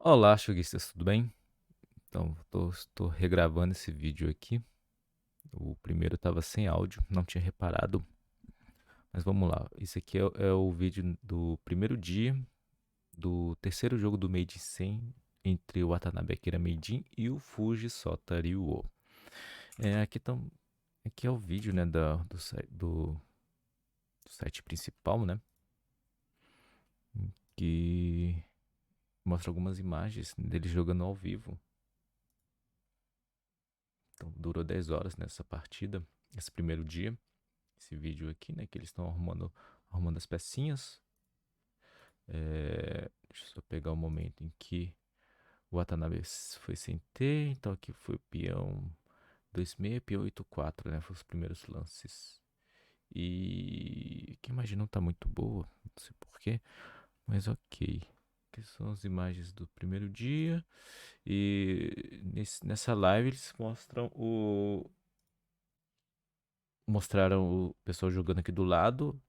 Olá, choguistas, tudo bem? Então, estou regravando esse vídeo aqui. O primeiro estava sem áudio, não tinha reparado. Mas vamos lá. Esse aqui é o vídeo do primeiro dia do terceiro jogo do Meijin 100 entre o Watanabe Akira Meijin e o Fuji Sota Ryuo. Aqui é o vídeo, né, do site principal, né? Que mostra algumas imagens dele jogando ao vivo. Então, durou 10 horas nessa partida, esse primeiro dia. Esse vídeo aqui, né? Que eles estão arrumando as pecinhas. Deixa eu só pegar o momento em que o Watanabe foi sem T. Então aqui foi o peão 26, peão 8-4, né? Foram os primeiros lances. E que imagem não tá muito boa, não sei porquê, mas ok. Aqui são as imagens do primeiro dia. E nessa live eles mostraram o pessoal jogando aqui do lado.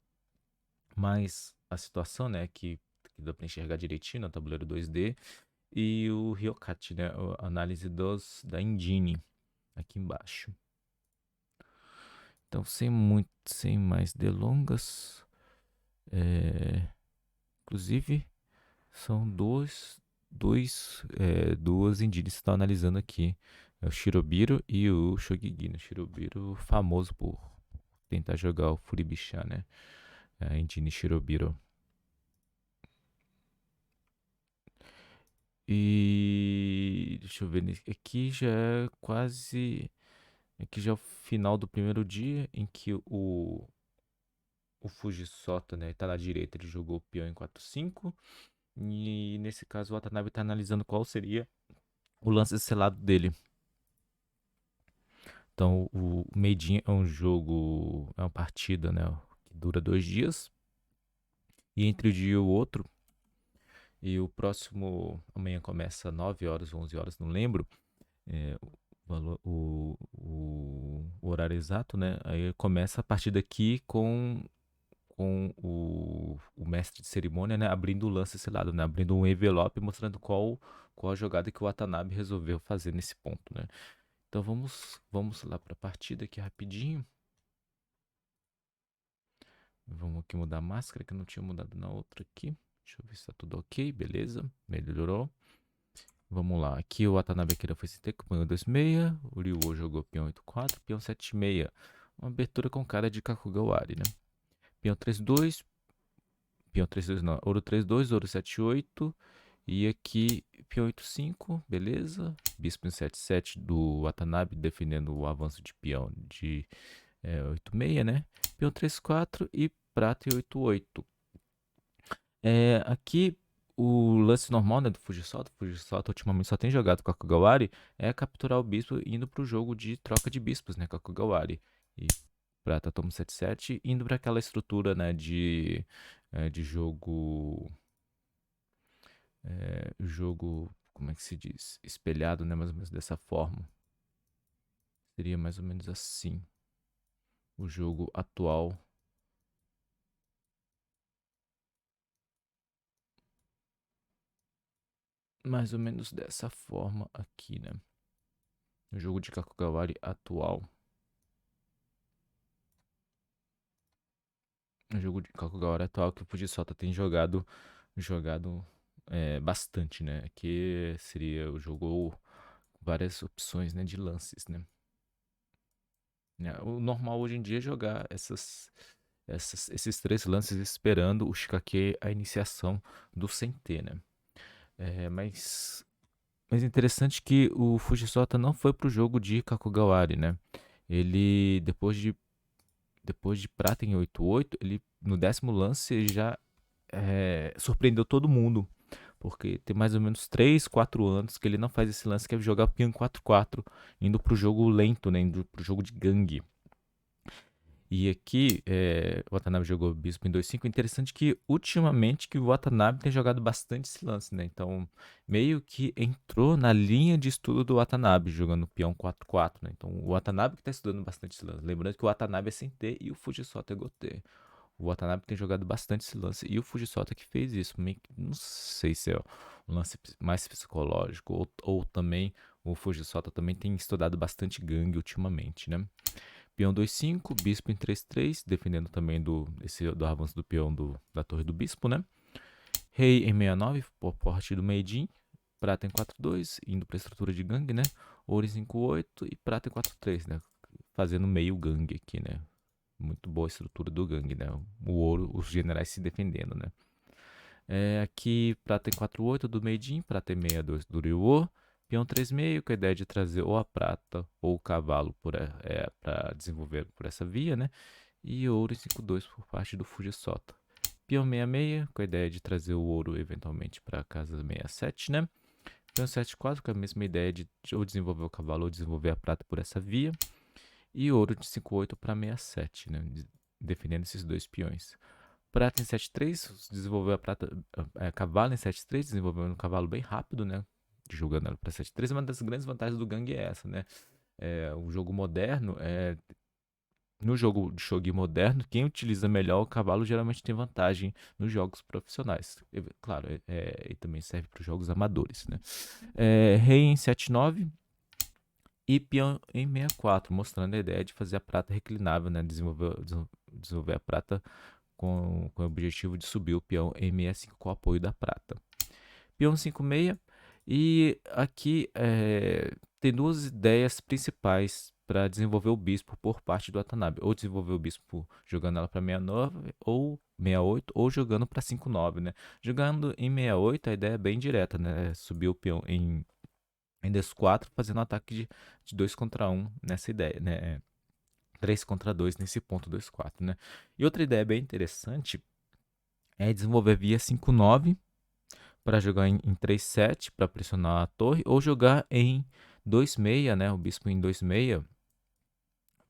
Mas a situação, né, que dá para enxergar direitinho no tabuleiro 2D e o Ryokat, né, a análise da engine aqui embaixo. Então, sem mais delongas, inclusive são duas engines que estão analisando aqui, é o Shirobiro e o Shogigi, né? Shirobiro famoso por tentar jogar o Furibisha, né, a engine Shirobiro. E deixa eu ver, aqui já é quase. Aqui já é o final do primeiro dia em que o Fujisato, né, tá na direita, ele jogou o peão em 4-5. E nesse caso o Watanabe tá analisando qual seria o lance selado dele. Então o Meijin é um jogo, é uma partida, né, que dura 2 dias. E entre o dia e o outro, e o próximo amanhã começa 9 horas, 11 horas, não lembro. é, o horário exato, né? Aí começa a partir daqui com o mestre de cerimônia, né? Abrindo o lance selado, né? Abrindo um envelope mostrando qual a jogada que o Watanabe resolveu fazer nesse ponto, né? Então vamos lá para a partida aqui rapidinho. Vamos aqui mudar a máscara que eu não tinha mudado na outra aqui. Deixa eu ver se tá tudo ok, beleza, melhorou. Vamos lá, aqui o Watanabe Akira foi CT com peão 2-6, o Ryu jogou peão 8-4, peão 7-6. Uma abertura com cara de Kakugawari, né? Peão 3-2, peão 3-2 não, ouro 3-2, ouro 7-8. E aqui peão 8-5, beleza. Bispo em 7-7 do Watanabe defendendo o avanço de peão de 8-6, né? Peão 3-4 e prata em 8-8. Aqui o lance normal, né, do Fujisato, ultimamente só tem jogado com a Kagawari, é capturar o bispo indo pro jogo de troca de bispos, né, com a Kagawari. E prata toma 7-7, indo para aquela estrutura, né, de jogo, como é que se diz? Espelhado, né, mais ou menos dessa forma. Seria mais ou menos assim o jogo atual. Mais ou menos dessa forma aqui, né? O jogo de Kakugawari atual. O jogo de Kakugawari atual que o Fujisato tem jogado bastante, né? Aqui seria o jogo várias opções, né, de lances, né? O normal hoje em dia é jogar esses três lances esperando o Shikake, a iniciação do Sente, né? Mas interessante que o Fujisato não foi pro jogo de Kakugawari, né? Ele, depois de prata em 8-8, ele no 10º lance ele já surpreendeu todo mundo. Porque tem mais ou menos 3, 4 anos que ele não faz esse lance que é jogar peão 4-4, indo pro jogo lento, né? Indo pro jogo de gangue. E aqui, o Watanabe jogou Bispo em 2-5. Interessante que, ultimamente, que o Watanabe tem jogado bastante esse lance, né? Então, meio que entrou na linha de estudo do Watanabe, jogando peão 4-4, né? Então, o Watanabe que tá estudando bastante esse lance. Lembrando que o Watanabe é sem T e o Fujisato é Gote. O Watanabe tem jogado bastante esse lance e o Fujisawa que fez isso. Não sei se é um lance mais psicológico ou também o Fujisawa também tem estudado bastante gangue ultimamente, né? Peão 2-5, bispo em 3-3, defendendo também do avanço do peão da torre do bispo, né? Rei em 69, por parte do Meijin. Prata em 4-2, indo para a estrutura de gangue, né? Ouro em 5-8 e prata em 4-3, né? Fazendo meio gangue aqui, né? Muito boa a estrutura do gangue, né? O ouro, os generais se defendendo, né? Aqui, prata em 4-8 do Meijin, prata em 62 do Ryo. Peão 3,5, com a ideia de trazer ou a prata ou o cavalo para desenvolver por essa via, né? E ouro em 5-2 por parte do Fujisawa. Peão 66, com a ideia de trazer o ouro eventualmente para a casa 67, né? Peão 7-4, com a mesma ideia de ou desenvolver o cavalo ou desenvolver a prata por essa via. E ouro de 5-8 para 67, né? Defendendo esses dois peões. Prata em 7-3, desenvolveu a prata. Cavalo em 7-3, desenvolveu um cavalo bem rápido, né? Jogando ela para 7-3. Uma das grandes vantagens do gangue é essa, né? O jogo moderno, no jogo de shogi moderno, quem utiliza melhor o cavalo geralmente tem vantagem nos jogos profissionais. Claro, e também serve para os jogos amadores, né? Rei em 7-9 e peão em 64, mostrando a ideia de fazer a prata reclinável, né? Desenvolver a prata com o objetivo de subir o peão em 65 com o apoio da prata. Peão 5-6, e aqui tem duas ideias principais para desenvolver o bispo por parte do Watanabe. Ou desenvolver o bispo jogando ela para 69 ou 68, ou jogando para 5-9, né? Jogando em 68, a ideia é bem direta, né? Subir o peão em D4, fazendo um ataque de 2 contra 1 nessa ideia, né? 3 contra 2 nesse ponto 2-4, né? E outra ideia bem interessante é desenvolver via 5-9 para jogar em 3-7 para pressionar a torre, ou jogar em 2-6, né? O bispo em 2-6,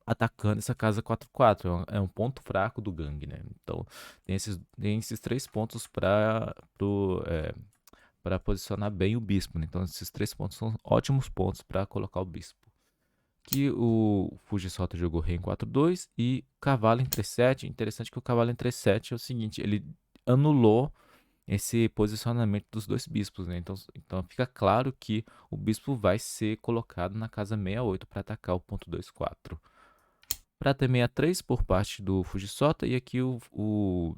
atacando essa casa 4-4. É um ponto fraco do gangue, né? Então tem esses três pontos para posicionar bem o bispo, né? Então esses três pontos são ótimos pontos para colocar o bispo. Que o Fujisawa jogou rei em 4-2 e cavalo em 3-7. Interessante que o cavalo em 3-7 é o seguinte, ele anulou esse posicionamento dos dois bispos, né? Então fica claro que o bispo vai ser colocado na casa 68 para atacar o ponto 2-4. Prata 63 por parte do Fujisawa, e aqui o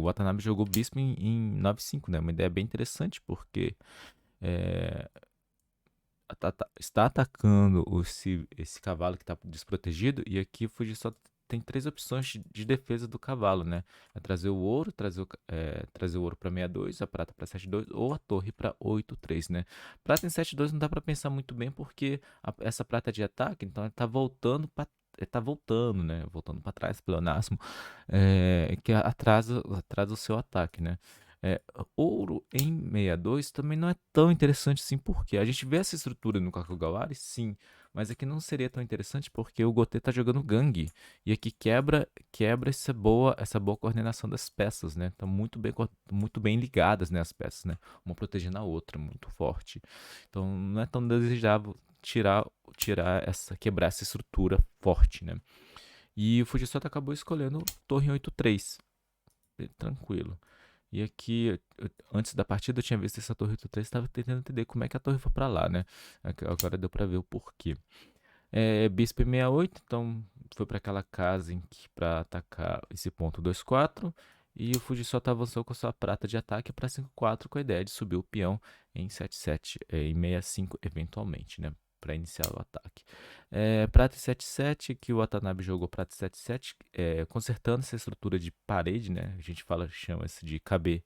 Watanabe jogou bispo em 9-5, né? Uma ideia bem interessante, porque é, está atacando esse cavalo que está desprotegido, e aqui o Fujisawa tem três opções de defesa do cavalo, né? Trazer o ouro, trazer o ouro para 62, a prata para 7-2 ou a torre para 8-3, né? Prata em 7-2 não dá para pensar muito bem porque essa prata é de ataque, então ele tá voltando para tá voltando, né? Voltando para trás, pleonasmo, que atrasa o seu ataque, né? É, ouro em 62 também não é tão interessante assim, porque a gente vê essa estrutura no Kakugawari, sim, mas aqui não seria tão interessante porque o Gotê tá jogando gangue, e aqui quebra essa boa coordenação das peças, né? Estão muito bem ligadas, né, as peças, né? Uma protegendo a outra, muito forte. Então não é tão desejável quebrar essa estrutura forte, né? E o Fujisawa acabou escolhendo torre 8-3, tranquilo. E aqui, antes da partida, eu tinha visto essa torre 8-3, estava tentando entender como é que a torre foi para lá, né? Agora deu para ver o porquê. Bispo em 68, então foi para aquela casa para atacar esse ponto 2-4. E o Fujisawa avançou com a sua prata de ataque para 5-4, com a ideia de subir o peão em 7-7, em 65 eventualmente, né? Para iniciar o ataque. Prata em 7-7, que o Watanabe jogou prata em 7-7, consertando essa estrutura de parede, né? A gente chama-se de KB,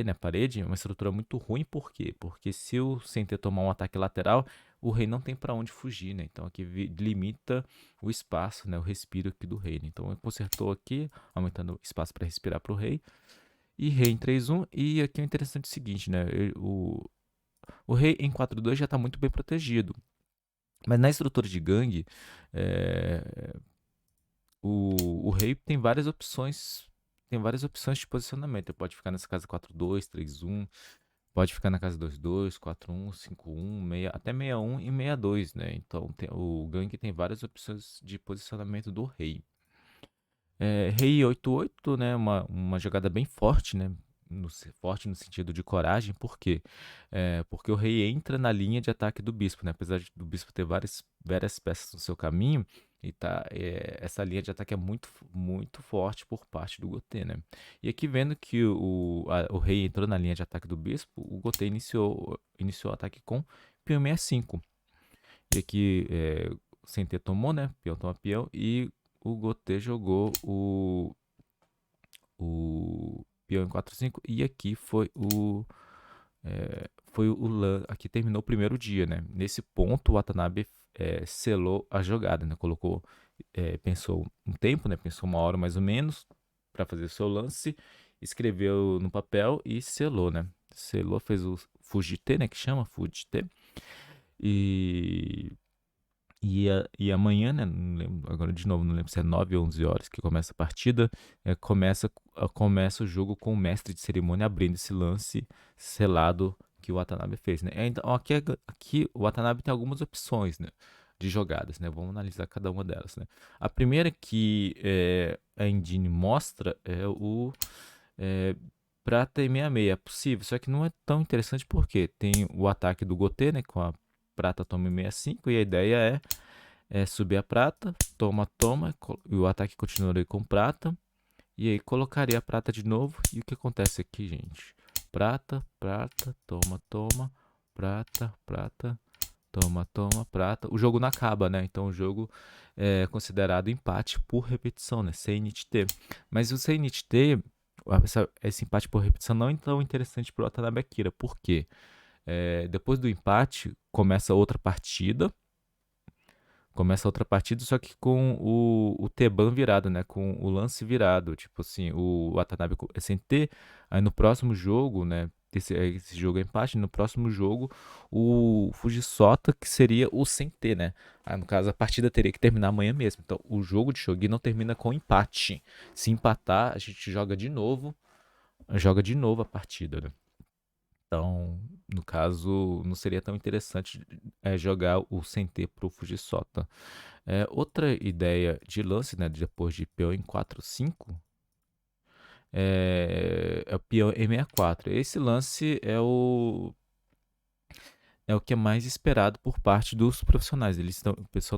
né, parede, é uma estrutura muito ruim, por quê? Porque se o center tomar um ataque lateral, o rei não tem para onde fugir, né? Então aqui limita o espaço, né, o respiro aqui do rei, né? Então ele consertou aqui, aumentando o espaço para respirar para o rei. E rei em 3-1, e aqui é interessante o seguinte, né? O rei em 4-2 já está muito bem protegido. Mas na estrutura de gangue, é, o rei tem várias opções. Tem várias opções de posicionamento. Ele pode ficar nessa casa 4-2, 3-1. Pode ficar na casa 2-2, 4-1, 5-1, até 6-1 e 6-2, né? Então o gangue tem várias opções de posicionamento do rei. Rei 8/8, né? Uma jogada bem forte, né? Forte no sentido de coragem, por quê? Porque o rei entra na linha de ataque do bispo, né? Apesar do bispo ter várias peças no seu caminho, essa linha de ataque é muito forte por parte do Gotê, né? E aqui vendo que o rei entrou na linha de ataque do bispo, o Gotê iniciou o ataque com peão 65. E aqui o Sentê tomou, né? Peão toma peão. E o Gotê jogou o peão em 4/5. E aqui aqui terminou o primeiro dia, né? Nesse ponto, o Watanabe selou a jogada, né? Pensou um tempo, né? Pensou 1 hora mais ou menos para fazer o seu lance, escreveu no papel e selou, né? Selou, fez o Fujite, né? Que chama Fujite. E e amanhã, né, não lembro, agora de novo, não lembro se é 9 ou 11 horas que começa a partida, começa o jogo com o mestre de cerimônia abrindo esse lance selado que o Watanabe fez, né? Então, aqui o Watanabe tem algumas opções, né, de jogadas, né? Vamos analisar cada uma delas, né? A primeira que a engine mostra é o prata e 66. É possível, só que não é tão interessante porque tem o ataque do Gotê, né, com a prata toma 65, e a ideia é subir a prata, toma, e o ataque continuaria com prata, e aí colocaria a prata de novo, e o que acontece aqui, gente? Prata, toma, prata, prata. O jogo não acaba, né? Então o jogo é considerado empate por repetição, né? Sem NTT. Mas o sem NTT, esse empate por repetição não é tão interessante para o Watanabe Akira. Por quê? Depois do empate, começa outra partida, só que com o Teban virado, né? Com o lance virado. Tipo assim, o Watanabe é sem T. Aí no próximo jogo, né? Esse jogo é empate. No próximo jogo, o Fujiçota, que seria o sem T, né? Aí, no caso, a partida teria que terminar amanhã mesmo. Então, o jogo de Shogi não termina com empate. Se empatar, a gente joga de novo. Joga de novo a partida, né? Então, no caso, não seria tão interessante jogar o sem T pro Fujiçota. Outra ideia de lance, né, depois de peão em 4/5, é o peão E64. Esse lance é o que é mais esperado por parte dos profissionais.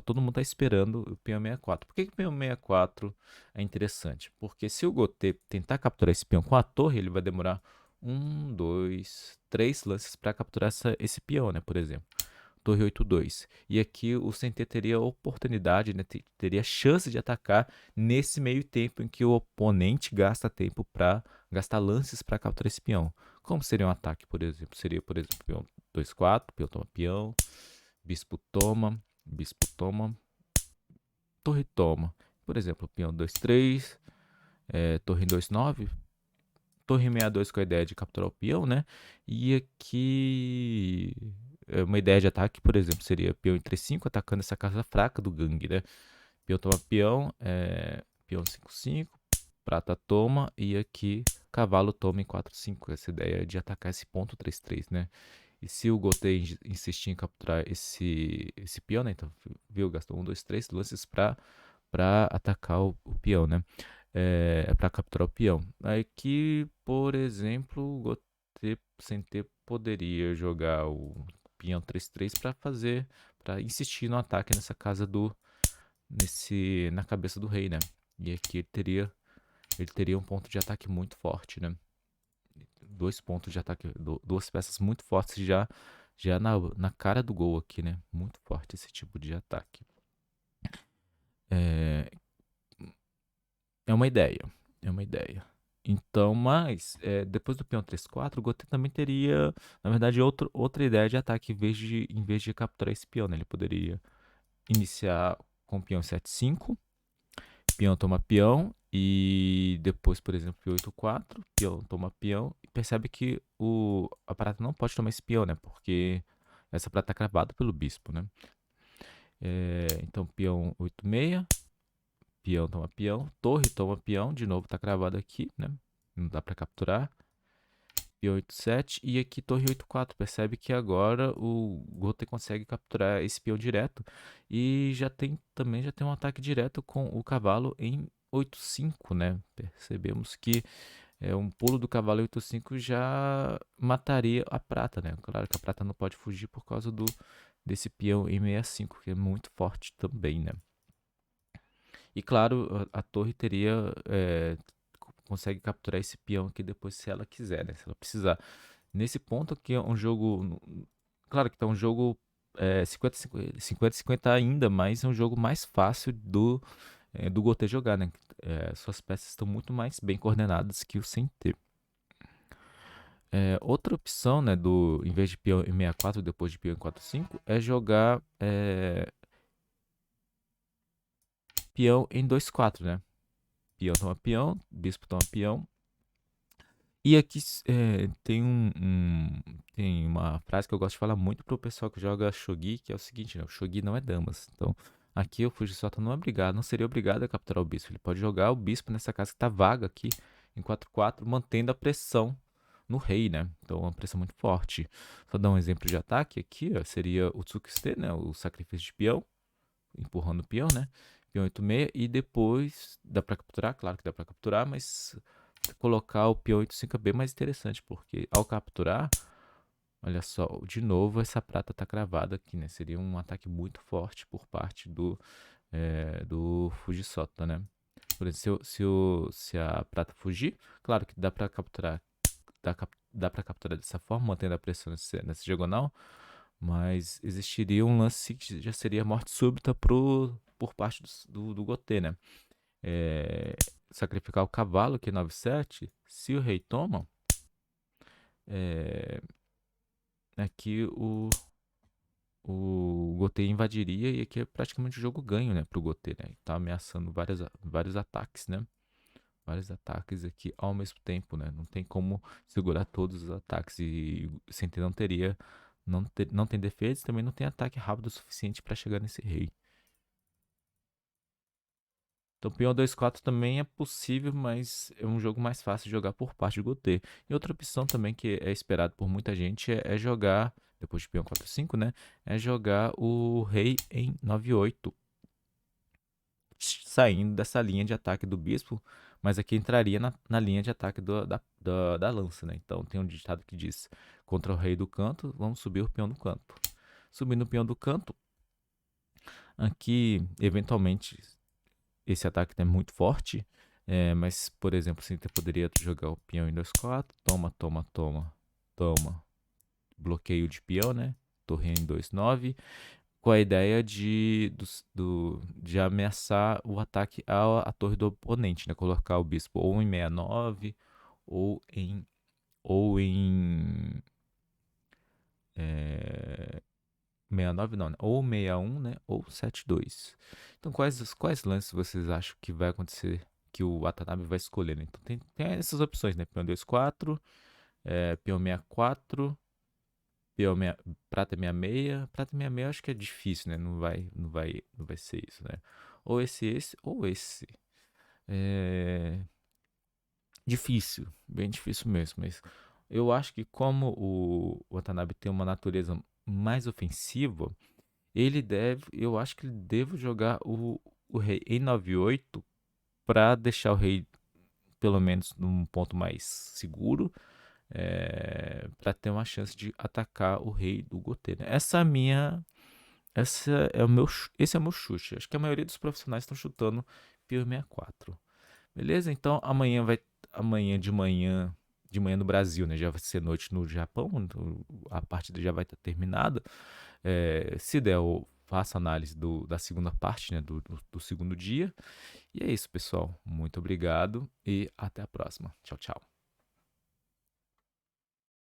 Todo mundo está esperando o peão 64. Por que o peão 64 é interessante? Porque se o Gotê tentar capturar esse peão com a torre, ele vai demorar 1, 2, 3 lances para capturar esse peão, né, por exemplo. Torre 8/2. E aqui o Sentê teria a oportunidade, né, teria chance de atacar nesse meio tempo em que o oponente gasta tempo para gastar lances para capturar esse peão. Como seria um ataque, por exemplo? Seria, por exemplo, peão 2/4, peão toma peão, bispo toma, torre toma. Por exemplo, peão 2/3, torre 2/9, torre 62 com a ideia de capturar o peão, né? E aqui uma ideia de ataque, por exemplo, seria peão em 3/5 atacando essa casa fraca do gangue, né? Peão toma peão, peão 5/5, prata toma e aqui cavalo toma em 4/5. Essa ideia de atacar esse ponto 3/3, né? E se o Gotei insistir em capturar esse peão, né? Então, viu? Gastou 1, 2, 3 lances para atacar o peão, né? Para capturar o peão. Aqui, por exemplo, o Gotei sem ter poderia jogar o peão 3/3 para insistir no ataque nessa casa na cabeça do rei, né? E aqui ele teria um ponto de ataque muito forte, né? 2 pontos de ataque, 2 peças muito fortes já na cara do gol aqui, né? Muito forte esse tipo de ataque. É, é uma ideia, Então, mas depois do peão 3/4, o Gotê também teria, na verdade, outra ideia de ataque em vez de capturar esse peão, né? Ele poderia iniciar com o peão 7/5, peão toma peão e depois, por exemplo, peão 8/4, peão toma peão, e percebe que a prata não pode tomar esse peão, né? Porque essa prata é cravada pelo bispo, né? Então, peão 8/6, peão toma peão, torre toma peão, de novo tá cravado aqui, né? Não dá para capturar. Peão 8/7 e aqui torre 8/4. Percebe que agora o Gotei consegue capturar esse peão direto e já tem um ataque direto com o cavalo em 8-5, né? Percebemos que um pulo do cavalo em 8-5 já mataria a prata, né? Claro que a prata não pode fugir por causa desse peão em 65, que é muito forte também, né? E claro, a torre teria consegue capturar esse peão aqui depois se ela quiser, né? Se ela precisar. Nesse ponto aqui é um jogo, claro que tá um jogo 50-50 ainda, mas é um jogo mais fácil do Gotê jogar, né? Suas peças estão muito mais bem coordenadas que o sem T. Outra opção, né, em vez de peão em 64, depois de peão em 4-5, é jogar peão em 2-4, né? Peão toma peão, bispo toma peão. E aqui tem uma frase que eu gosto de falar muito pro pessoal que joga shogi, que é o seguinte, né? O shogi não é damas. Então, aqui o Fujisato não seria obrigado a capturar o bispo. Ele pode jogar o bispo nessa casa que tá vaga aqui, em 4-4, mantendo a pressão no rei, né? Então, uma pressão muito forte. Só dar um exemplo de ataque aqui, ó, seria o Tsukiste, né? O sacrifício de peão, empurrando o peão, né? Peão 8-6, e depois dá pra capturar, claro que dá pra capturar, mas colocar o peão 8-5 é bem mais interessante, porque ao capturar, olha só, de novo essa prata tá cravada aqui, né? Seria um ataque muito forte por parte do Fujisato, né? Por exemplo, se a prata fugir, claro que dá pra capturar, dá pra capturar dessa forma, mantendo a pressão nessa diagonal, mas existiria um lance que já seria morte súbita por parte do Gotê, né? Sacrificar o cavalo, que é 9-7, se o rei toma, aqui o Gotê invadiria e aqui é praticamente o jogo ganho, né, pro Gotê, né? Tá ameaçando vários ataques, né? Vários ataques aqui ao mesmo tempo, né? Não tem como segurar todos os ataques e o Sentê não tem defesa e também não tem ataque rápido o suficiente para chegar nesse rei. Então, peão 2-4 também é possível, mas é um jogo mais fácil de jogar por parte do Gotê. E outra opção também que é esperado por muita gente é jogar, depois de peão 4-5, né? É jogar o rei em 9-8, saindo dessa linha de ataque do bispo, mas aqui entraria na linha de ataque da lança, né? Então tem um ditado que diz: contra o rei do canto, vamos subir o peão do canto. Subindo o peão do canto, aqui eventualmente esse ataque é muito forte, mas, por exemplo, você poderia jogar o peão em 2-4, toma, bloqueio de peão, né? Torre em 2-9, com a ideia de ameaçar o ataque à torre do oponente, né? Colocar o bispo ou em 69 ou em 69 não, né? Ou 61, né? Ou 72. Então, quais lances vocês acham que vai acontecer, que o Watanabe vai escolher, né? Então, tem essas opções, né? Peão 2-4, peão 64, prata 66. Prata 66 eu acho que é difícil, né? Não vai ser isso, né? Ou esse, ou esse. Difícil, bem difícil mesmo. Mas eu acho que como o Watanabe tem uma natureza mais ofensiva, eu acho que ele deve jogar o rei em 9-8 para deixar o rei pelo menos num ponto mais seguro, para ter uma chance de atacar o rei do Gotê, né? Esse é o meu chute. Acho que a maioria dos profissionais estão chutando peão 64. Beleza? Então amanhã de manhã no Brasil, né? Já vai ser noite no Japão, então a partida já vai estar terminada. Se der, eu faço análise da segunda parte, né? Do segundo dia. E é isso, pessoal. Muito obrigado e até a próxima. Tchau, tchau.